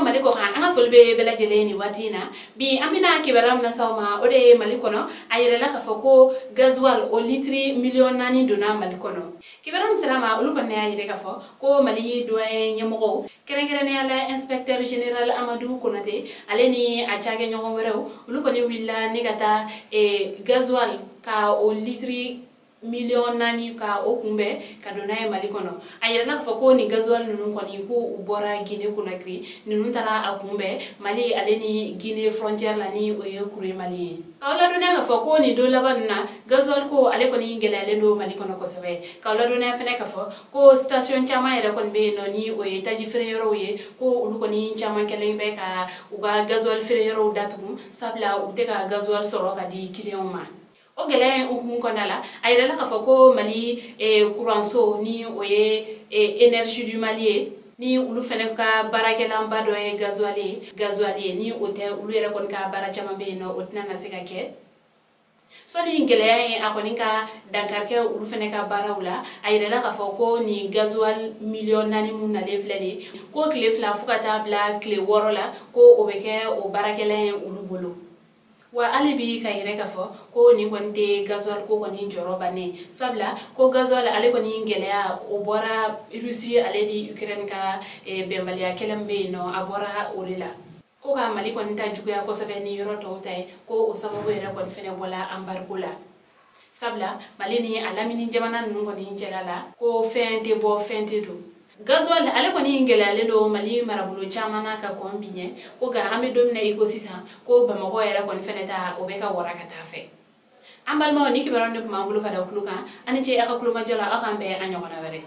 maliko kan anga fulbe bela jeleni watina bi amina kibaram na sawma ode malikono ayirela ka foko gasoil o litri million nani dona malikono kibaram salama uluko ne ayire ka fo ko mali doyen nyemogo kere ne ala inspecteur général Amadou Konate aleni a chage nyogo rew uluko ni willa ni kata gasoil ka o litri million nani ka okumbe kadona e malikono ayela fa ko ni gasoil nunu ko ni ko ubora Guinée Conakry nunu tara akumbe mali aleni Guinée frontière la ni oye kure mali kawla dona fa ko ni do labanna gasoil ko ale ko ni ngela le do malikono ko sebe kawla dona fene ka fa ko station chama ere kon be no ni oye taji freyoro ye ko ulu ko ni chama kele be ka uga gasoil freyoro datu sabla u te ka gasoil soro ka di client ma o gele ukun konala ayela ka fako mali couranceau ni oye énergie du Mali ni ulu fene ka barakela mbado e gasoilier ni ote ulu ere kon ka bara chama be no otna na sika ke so ni gele akoni ka dankarke ulu fene ka barawla ayela ka fako ni gasoil million nani mun na levlene ko clé fla fukata bla clé worola ko obeke o barakela ulu bolo wa alibi kayire ka fo ko ni konte gasoil ko koni joroba ne sabla ko gasoil ale koni ngelea o bora Russie ale di Ukraine ka bembalia kelembe no abora olila ko ka mali koni ta juguya ko sabe ni yoro to tay ko o sababu era kon fene wala embargo la sabla mali ni alamini jamana nun koni njelala ko fente bo fente do gasoil ale koni ngela le do mali marabulo chamana ka kombinye ko ga ame domna iko sisa ko bamako era kon feneta obeka waraka tafe ambal ma ni kibaronde ko mambulu kada kuluka ani je aka kuluma jala aka be anyogona were